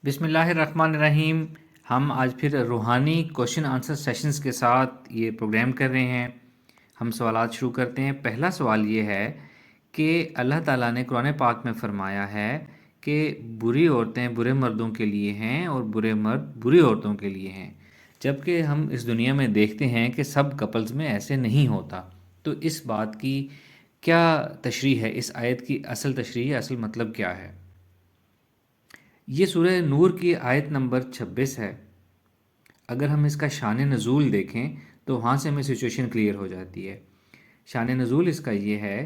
بسم اللہ الرحمن الرحیم۔ ہم آج پھر روحانی کوشچن آنسر سیشنز کے ساتھ یہ پروگرام کر رہے ہیں۔ ہم سوالات شروع کرتے ہیں۔ پہلا سوال یہ ہے کہ اللہ تعالیٰ نے قرآن پاک میں فرمایا ہے کہ بری عورتیں برے مردوں کے لیے ہیں اور برے مرد بری عورتوں کے لیے ہیں، جبکہ ہم اس دنیا میں دیکھتے ہیں کہ سب کپلز میں ایسے نہیں ہوتا۔ تو اس بات کی کیا تشریح ہے؟ اس آیت کی اصل تشریح، اصل مطلب کیا ہے؟ یہ سورہ نور کی آیت نمبر 26 ہے۔ اگر ہم اس کا شان نزول دیکھیں تو وہاں سے ہمیں سچویشن کلیئر ہو جاتی ہے۔ شان نزول اس کا یہ ہے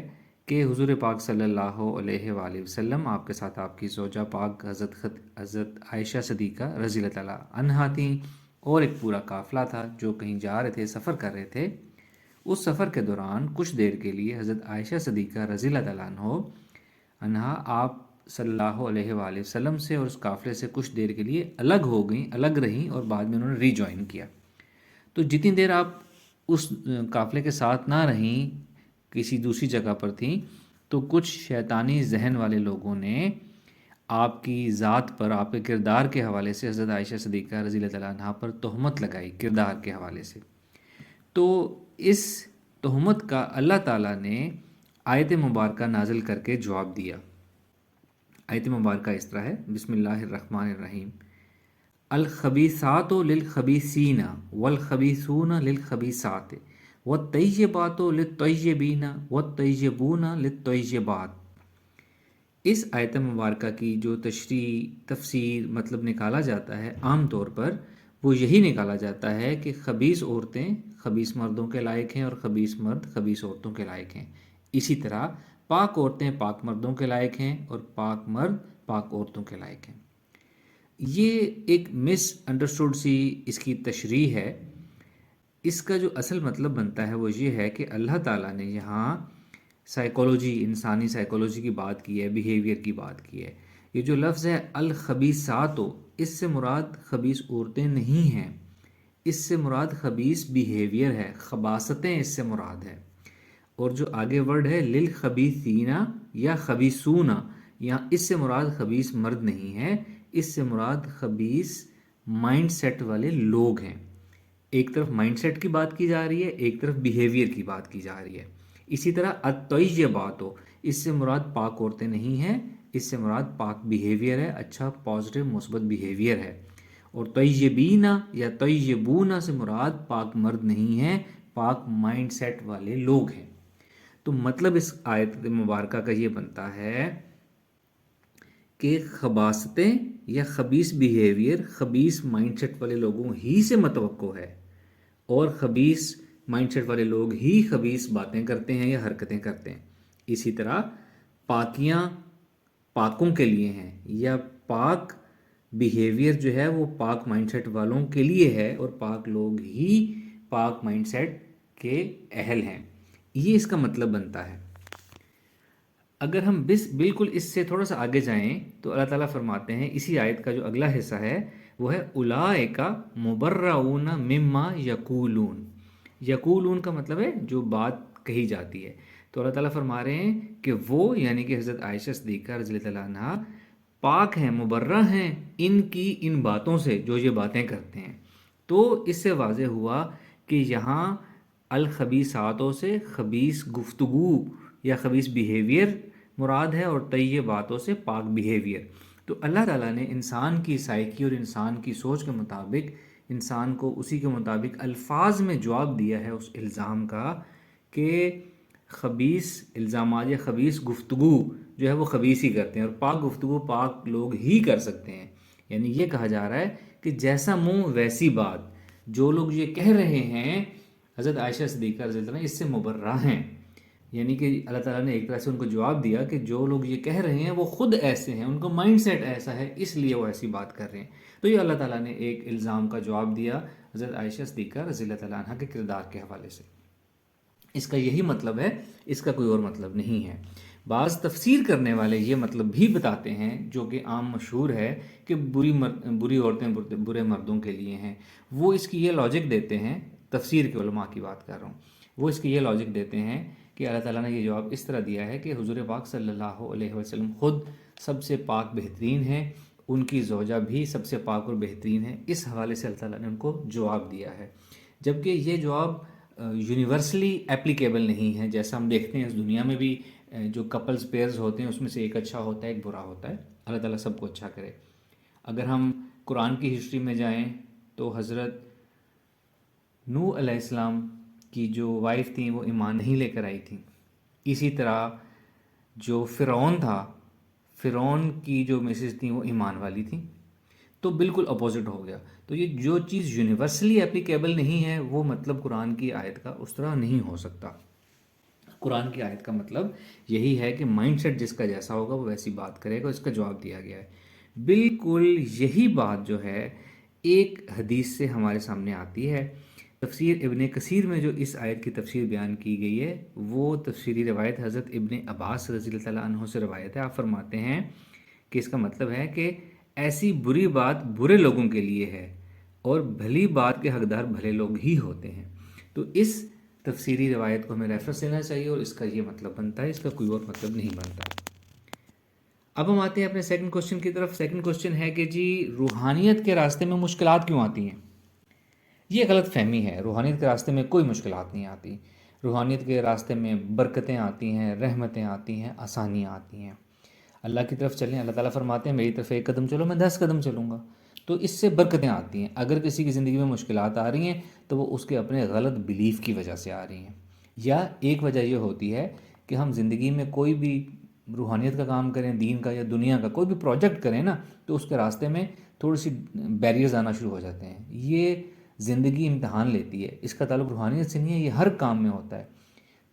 کہ حضور پاک صلی اللہ علیہ وآلہ وسلم، آپ کے ساتھ آپ کی زوجہ پاک حضرت عائشہ صدیقہ رضی اللہ تعالیٰ عنہا تھیں، اور ایک پورا قافلہ تھا جو کہیں جا رہے تھے، سفر کر رہے تھے۔ اس سفر کے دوران کچھ دیر کے لیے حضرت عائشہ صدیقہ رضی اللہ تعالیٰ عنہا آپ صلی اللہ علیہ وآلہ وسلم سے اور اس قافلے سے کچھ دیر کے لیے الگ ہو گئیں، الگ رہیں، اور بعد میں انہوں نے ری جوائن کیا۔ تو جتنی دیر آپ اس قافلے کے ساتھ نہ رہیں، کسی دوسری جگہ پر تھیں، تو کچھ شیطانی ذہن والے لوگوں نے آپ کی ذات پر، آپ کے کردار کے حوالے سے حضرت عائشہ صدیقہ رضی اللہ تعالیٰ عنہا پر تہمت لگائی، کردار کے حوالے سے۔ تو اس تہمت کا اللہ تعالیٰ نے آیت مبارکہ نازل کر کے جواب دیا۔ آیت مبارکہ اس طرح ہے، بسم اللہ الرحمن الرحیم: الخبیثات للخبیثین والخبیثون للخبیثات والطیبات للطیبین والطیبون للطیبات۔ اس آیت مبارکہ کی جو تشریح، تفسیر، مطلب نکالا جاتا ہے عام طور پر وہ یہی نکالا جاتا ہے کہ خبیث عورتیں خبیث مردوں کے لائق ہیں اور خبیث مرد خبیث عورتوں کے لائق ہیں۔ اسی طرح پاک عورتیں پاک مردوں کے لائق ہیں اور پاک مرد پاک عورتوں کے لائق ہیں۔ یہ ایک مس انڈرسٹوڈ سی اس کی تشریح ہے۔ اس کا جو اصل مطلب بنتا ہے وہ یہ ہے کہ اللہ تعالیٰ نے یہاں سائیکولوجی، انسانی سائیکولوجی کی بات کی ہے، بیہیویئر کی بات کی ہے۔ یہ جو لفظ ہے الخبیثات، اس سے مراد خبیث عورتیں نہیں ہیں، اس سے مراد خبیث بیہیویئر ہے، خباثتیں اس سے مراد ہے۔ اور جو آگے ورڈ ہے للخبیثین یا خبیثون، یہاں اس سے مراد خبیث مرد نہیں ہے، اس سے مراد خبیث مائنڈ سیٹ والے لوگ ہیں۔ ایک طرف مائنڈ سیٹ کی بات کی جا رہی ہے، ایک طرف بیہیویئر کی بات کی جا رہی ہے۔ اسی طرح الطیبات، اس سے مراد پاک عورتیں نہیں ہیں، اس سے مراد پاک بیہیویئر ہے، اچھا پازیٹیو مثبت بیہیویئر ہے۔ اور طیبین یا طیبون سے مراد پاک مرد نہیں ہیں، پاک مائنڈ سیٹ والے لوگ ہیں۔ تو مطلب اس آیت مبارکہ کا یہ بنتا ہے کہ خباثتیں یا خبیث بیہیویئر خبیث مائنڈ سیٹ والے لوگوں ہی سے متوقع ہے، اور خبیث مائنڈ سیٹ والے لوگ ہی خبیث باتیں کرتے ہیں یا حرکتیں کرتے ہیں۔ اسی طرح پاکیاں پاکوں کے لیے ہیں، یا پاک بیہیویئر جو ہے وہ پاک مائنڈ سیٹ والوں کے لیے ہے، اور پاک لوگ ہی پاک مائنڈ سیٹ کے اہل ہیں۔ یہ اس کا مطلب بنتا ہے۔ اگر ہم بالکل اس سے تھوڑا سا آگے جائیں تو اللہ تعالیٰ فرماتے ہیں، اسی آیت کا جو اگلا حصہ ہے وہ ہے اولئک مبرؤون مما یقولون۔ یقولون کا مطلب ہے جو بات کہی جاتی ہے۔ تو اللہ تعالیٰ فرما رہے ہیں کہ وہ، یعنی کہ حضرت عائشہ صدیقہ رضی اللہ تعالیٰ عنہا پاک ہیں، مبرہ ہیں ان باتوں سے جو یہ باتیں کرتے ہیں۔ تو اس سے واضح ہوا کہ یہاں الخبیثاتوں سے خبیث گفتگو یا خبیث بیہیویئر مراد ہے، اور طیباتوں سے پاک بیہیویئر۔ تو اللہ تعالیٰ نے انسان کی سائیکی اور انسان کی سوچ کے مطابق انسان کو اسی کے مطابق الفاظ میں جواب دیا ہے اس الزام کا کہ خبیث الزامات یا خبیث گفتگو جو ہے وہ خبیث ہی کرتے ہیں، اور پاک گفتگو پاک لوگ ہی کر سکتے ہیں۔ یعنی یہ کہا جا رہا ہے کہ جیسا منہ ویسی بات، جو لوگ یہ کہہ رہے ہیں حضرت عائشہ صدیقہ رضی اللہ عنہا اس سے مبرہ ہیں۔ یعنی کہ اللہ تعالیٰ نے ایک طرح سے ان کو جواب دیا کہ جو لوگ یہ کہہ رہے ہیں وہ خود ایسے ہیں، ان کا مائنڈ سیٹ ایسا ہے، اس لیے وہ ایسی بات کر رہے ہیں۔ تو یہ اللہ تعالیٰ نے ایک الزام کا جواب دیا حضرت عائشہ صدیقہ رضی اللہ تعالیٰ عنہ کے کردار کے حوالے سے۔ اس کا یہی مطلب ہے، اس کا کوئی اور مطلب نہیں ہے۔ بعض تفسیر کرنے والے یہ مطلب بھی بتاتے ہیں جو کہ عام مشہور ہے کہ بری عورتیں برے مردوں کے لیے ہیں۔ وہ اس کی یہ لاجک دیتے ہیں، تفسیر کے علماء کی بات کر رہا ہوں، وہ اس کی یہ لاجک دیتے ہیں کہ اللہ تعالیٰ نے یہ جواب اس طرح دیا ہے کہ حضور پاک صلی اللہ علیہ وسلم خود سب سے پاک بہترین ہیں، ان کی زوجہ بھی سب سے پاک اور بہترین ہے. اس حوالے سے اللہ تعالیٰ نے ان کو جواب دیا ہے، جبکہ یہ جواب یونیورسلی اپلیکیبل نہیں ہے. جیسا ہم دیکھتے ہیں اس دنیا میں بھی جو کپلز پیئرز ہوتے ہیں اس میں سے ایک اچھا ہوتا ہے ایک برا ہوتا ہے. اللہ تعالیٰ سب کو اچھا کرے. اگر ہم قرآن کی ہسٹری میں جائیں تو حضرت نوح علیہ السلام کی جو وائف تھیں وہ ایمان نہیں لے کر آئی تھیں. اسی طرح جو فرعون تھا، فرعون کی جو مسز تھیں وہ ایمان والی تھیں. تو بالکل اپوزٹ ہو گیا. تو یہ جو چیز یونیورسلی اپلیکیبل نہیں ہے وہ مطلب قرآن کی آیت کا اس طرح نہیں ہو سکتا. قرآن کی آیت کا مطلب یہی ہے کہ مائنڈ سیٹ جس کا جیسا ہوگا وہ ویسی بات کرے گا. اس کا جواب دیا گیا ہے. بالکل یہی بات جو ہے ایک حدیث سے ہمارے سامنے آتی ہے. تفسیر ابن کثیر میں جو اس آیت کی تفسیر بیان کی گئی ہے وہ تفسیری روایت حضرت ابن عباس رضی اللہ تعالیٰ عنہ سے روایت ہے. آپ فرماتے ہیں کہ اس کا مطلب ہے کہ ایسی بری بات برے لوگوں کے لیے ہے اور بھلی بات کے حقدار بھلے لوگ ہی ہوتے ہیں. تو اس تفسیری روایت کو ہمیں ریفرنس لینا چاہیے اور اس کا یہ مطلب بنتا ہے، اس کا کوئی اور مطلب نہیں بنتا. اب ہم آتے ہیں اپنے سیکنڈ کوشچن کی طرف. سیکنڈ کوشچن ہے کہ جی روحانیت کے راستے میں مشکلات کیوں آتی ہیں؟ یہ غلط فہمی ہے. روحانیت کے راستے میں کوئی مشکلات نہیں آتی. روحانیت کے راستے میں برکتیں آتی ہیں، رحمتیں آتی ہیں، آسانیاں آتی ہیں. اللہ کی طرف چلیں. اللہ تعالیٰ فرماتے ہیں میری طرف 1 قدم چلو میں 10 قدم چلوں گا. تو اس سے برکتیں آتی ہیں. اگر کسی کی زندگی میں مشکلات آ رہی ہیں تو وہ اس کے اپنے غلط بلیف کی وجہ سے آ رہی ہیں. یا ایک وجہ یہ ہوتی ہے کہ ہم زندگی میں کوئی بھی روحانیت کا کام کریں، دین کا یا دنیا کا کوئی بھی پروجیکٹ کریں نا، تو اس کے راستے میں تھوڑی سی بیریئرز آنا شروع ہو جاتے ہیں. یہ زندگی امتحان لیتی ہے. اس کا تعلق روحانیت سے نہیں ہے، یہ ہر کام میں ہوتا ہے.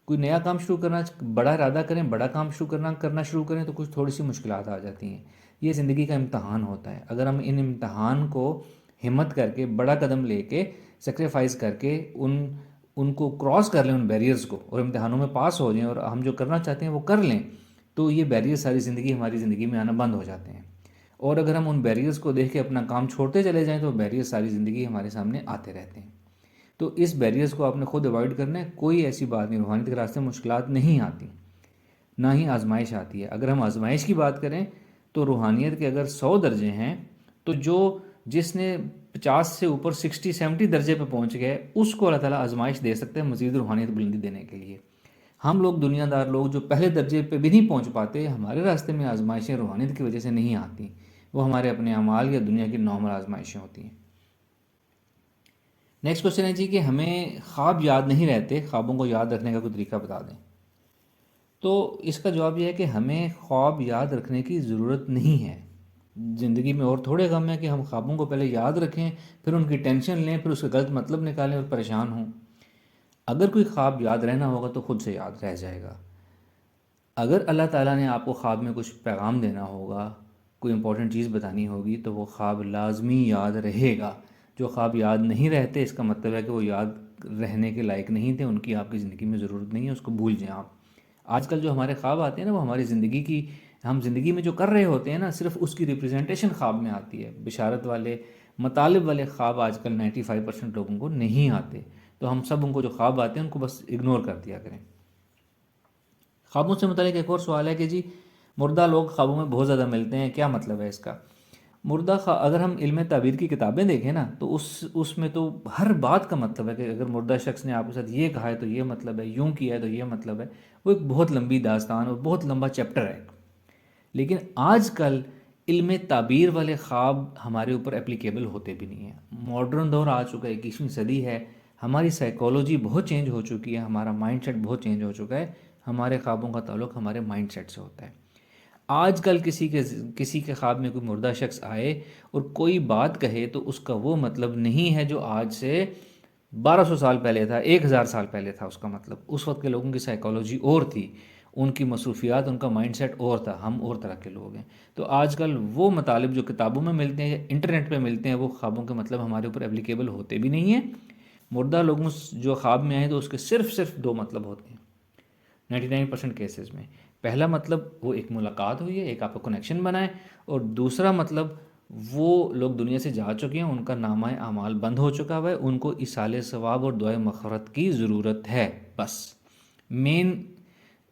کوئی نیا کام شروع کرنا، بڑا ارادہ کریں، بڑا کام کرنا شروع کریں تو کچھ تھوڑی سی مشکلات آ جاتی ہیں. یہ زندگی کا امتحان ہوتا ہے. اگر ہم ان امتحان کو ہمت کر کے بڑا قدم لے کے سیکریفائز کر کے ان کو کراس کر لیں، ان بیریئرز کو، اور امتحانوں میں پاس ہو جائیں اور ہم جو کرنا چاہتے ہیں وہ کر لیں، تو یہ بیریئر ساری زندگی ہماری زندگی میں آنا بند ہو جاتے ہیں. اور اگر ہم ان بیریئرز کو دیکھ کے اپنا کام چھوڑتے چلے جائیں تو بیریئر ساری زندگی ہمارے سامنے آتے رہتے ہیں. تو اس بیریئرز کو آپ نے خود اوائڈ کرنا ہے. کوئی ایسی بات نہیں، روحانیت کے راستے میں مشکلات نہیں آتی، نہ ہی آزمائش آتی ہے. اگر ہم آزمائش کی بات کریں تو روحانیت کے اگر 100 درجے ہیں تو جس نے 50 سے اوپر 60-70 درجے پہ پہنچ گئے اس کو اللہ تعالیٰ آزمائش دے سکتے ہیں مزید روحانیت بلندی دینے کے لیے. ہم لوگ دنیا دار لوگ جو پہلے درجے پہ بھی نہیں پہنچ پاتے، ہمارے راستے میں آزمائشیں روحانیت کی وجہ سے نہیں آتی، وہ ہمارے اپنے اعمال یا دنیا کی نارمل آزمائشیں ہوتی ہیں. نیکسٹ کوشچن ہے جی کہ ہمیں خواب یاد نہیں رہتے، خوابوں کو یاد رکھنے کا کوئی طریقہ بتا دیں. تو اس کا جواب یہ ہے کہ ہمیں خواب یاد رکھنے کی ضرورت نہیں ہے. زندگی میں اور تھوڑے غم ہیں کہ ہم خوابوں کو پہلے یاد رکھیں، پھر ان کی ٹینشن لیں، پھر اس کا غلط مطلب نکالیں اور پریشان ہوں. اگر کوئی خواب یاد رہنا ہوگا تو خود سے یاد رہ جائے گا. اگر اللہ تعالیٰ نے آپ کو خواب میں کچھ پیغام دینا ہوگا، کوئی امپورٹنٹ چیز بتانی ہوگی تو وہ خواب لازمی یاد رہے گا. جو خواب یاد نہیں رہتے اس کا مطلب ہے کہ وہ یاد رہنے کے لائق نہیں تھے، ان کی آپ کی زندگی میں ضرورت نہیں ہے، اس کو بھول جائیں آپ. آج کل جو ہمارے خواب آتے ہیں نا وہ ہماری زندگی کی، ہم زندگی میں جو کر رہے ہوتے ہیں نا صرف اس کی ریپرزنٹیشن خواب میں آتی ہے. بشارت والے مطالب والے خواب آج کل 95% لوگوں کو نہیں آتے. تو ہم سب ان کو جو خواب آتے ہیں ان کو بس اگنور کر دیا کریں. خوابوں سے متعلق ایک اور سوال ہے کہ جی مردہ لوگ خوابوں میں بہت زیادہ ملتے ہیں، کیا مطلب ہے اس کا؟ اگر ہم علم تعبیر کی کتابیں دیکھیں نا تو اس میں تو ہر بات کا مطلب ہے کہ اگر مردہ شخص نے آپ کے ساتھ یہ کہا ہے تو یہ مطلب ہے، یوں کیا ہے تو یہ مطلب ہے. وہ ایک بہت لمبی داستان اور بہت لمبا چیپٹر ہے. لیکن آج کل علم تعبیر والے خواب ہمارے اوپر اپلیکیبل ہوتے بھی نہیں ہیں. ماڈرن دور آ چکا ہے، 21ویں صدی ہے، ہماری سائیکالوجی بہت چینج ہو چکی ہے، ہمارا مائنڈ سیٹ بہت چینج ہو چکا ہے. ہمارے خوابوں کا تعلق ہمارے مائنڈ سیٹ سے ہوتا ہے. آج کل کسی کے خواب میں کوئی مردہ شخص آئے اور کوئی بات کہے تو اس کا وہ مطلب نہیں ہے جو آج سے 1200 سال پہلے تھا، 1000 سال پہلے تھا. اس کا مطلب اس وقت کے لوگوں کی سائیکالوجی اور تھی، ان کی مصروفیات، ان کا مائنڈ سیٹ اور تھا. ہم اور طرح کے لوگ ہیں. تو آج کل وہ مطالب جو کتابوں میں ملتے ہیں یا انٹرنیٹ پہ ملتے ہیں وہ خوابوں کے مطلب ہمارے اوپر اپلیکیبل ہوتے بھی نہیں ہیں. مردہ لوگوں جو خواب میں آئے تو اس کے صرف 2 مطلب ہوتے ہیں 99% کیسز میں. پہلا مطلب وہ ایک ملاقات ہوئی ہے، ایک آپ کا کنیکشن بنا ہے، اور دوسرا مطلب وہ لوگ دنیا سے جا چکے ہیں، ان کا نامہ اعمال بند ہو چکا ہوا ہے، ان کو ایصال ثواب اور دعائے مغفرت کی ضرورت ہے. بس مین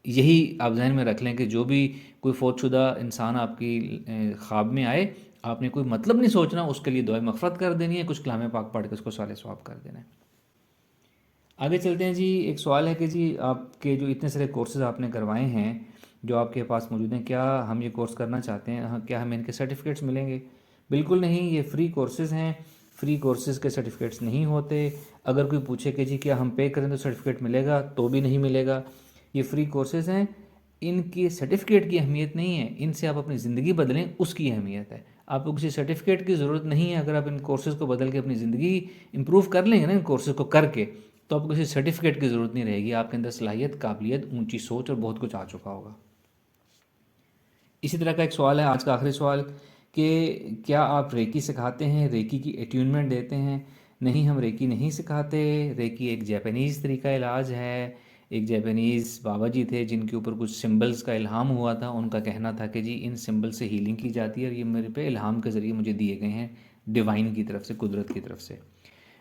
یہی آپ ذہن میں رکھ لیں کہ جو بھی کوئی فوت شدہ انسان آپ کی خواب میں آئے، آپ نے کوئی مطلب نہیں سوچنا، اس کے لیے دعائے مغفرت کر دینی ہے، کچھ کلام پاک پڑھ کے اس کو صالح ثواب کر دینا ہے۔ آگے چلتے ہیں جی۔ ایک سوال ہے کہ جی آپ کے جو اتنے سارے کورسز آپ نے کروائے ہیں جو آپ کے پاس موجود ہیں، کیا ہم یہ کورس کرنا چاہتے ہیں، کیا ہمیں ان کے سرٹیفکیٹس ملیں گے؟ بالکل نہیں، یہ فری کورسز ہیں، فری کورسز کے سرٹیفکیٹس نہیں ہوتے۔ اگر کوئی پوچھے کہ جی کیا ہم پے کریں تو سرٹیفکیٹ ملے گا، تو بھی نہیں ملے گا۔ یہ فری کورسز ہیں، ان کی سرٹیفکیٹ کی اہمیت نہیں ہے، ان سے آپ اپنی زندگی بدلیں اس کی اہمیت ہے۔ آپ کو کسی سرٹیفکیٹ کی ضرورت نہیں ہے، اگر آپ ان کورسز کو بدل کے اپنی زندگی امپروو کر لیں گے نا ان کورسز کو کر کے، تو آپ کو کسی سرٹیفکیٹ کی ضرورت نہیں رہے گی، آپ کے اندر صلاحیت، قابلیت، اونچی سوچ اور بہت کچھ آ چکا ہوگا۔ اسی طرح کا ایک سوال ہے، آج کا آخری سوال، کہ کیا آپ ریکی سکھاتے ہیں، ریکی کی اٹیونمنٹ دیتے ہیں؟ نہیں، ہم ریکی نہیں سکھاتے۔ ریکی ایک جیپنیز طریقہ علاج ہے۔ ایک جیپنیز بابا جی تھے جن کے اوپر کچھ سمبلز کا الہام ہوا تھا، ان کا کہنا تھا کہ جی ان سمبل سے ہیلنگ کی جاتی ہے، اور یہ میرے پہ الہام کے ذریعے مجھے دیے گئے ہیں ڈیوائن کی طرف سے، قدرت کی طرف سے۔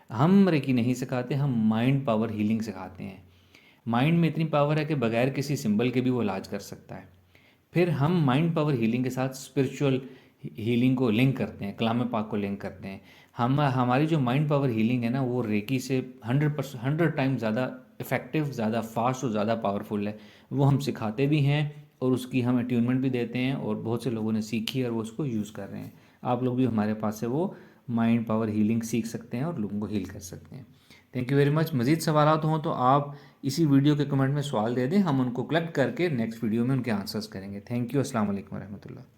ہم ریکی نہیں سکھاتے، ہم مائنڈ پاور ہیلنگ سکھاتے ہیں۔ مائنڈ میں اتنی پاور ہے کہ بغیر کسی سمبل کے بھی وہ علاج کر سکتا ہے۔ پھر ہم مائنڈ پاور ہیلنگ کے ساتھ اسپرچول ہیلنگ کو لنک کرتے ہیں، کلام پاک کو لنک کرتے ہیں۔ ہماری جو مائنڈ پاور ہیلنگ ہے نا، وہ ریکی سے 100 ٹائم زیادہ افیکٹو، زیادہ فاسٹ اور زیادہ پاورفل ہے۔ وہ ہم سکھاتے بھی ہیں اور اس کی ہم اٹیونمنٹ بھی دیتے ہیں، اور بہت سے لوگوں نے سیکھی ہے اور وہ اس کو یوز کر رہے ہیں۔ آپ لوگ بھی ہمارے پاس سے وہ مائنڈ پاور ہیلنگ سیکھ سکتے ہیں اور لوگوں کو ہیل کر سکتے ہیں۔ Thank you very much. مزید سوالات ہوں تو آپ اسی ویڈیو کے کمنٹ میں سوال دے دیں، ہم ان کو کلیکٹ کر کے نیکسٹ ویڈیو میں ان کے آنسرز کریں گے۔ تھینک یو، السلام علیکم ورحمۃ اللہ۔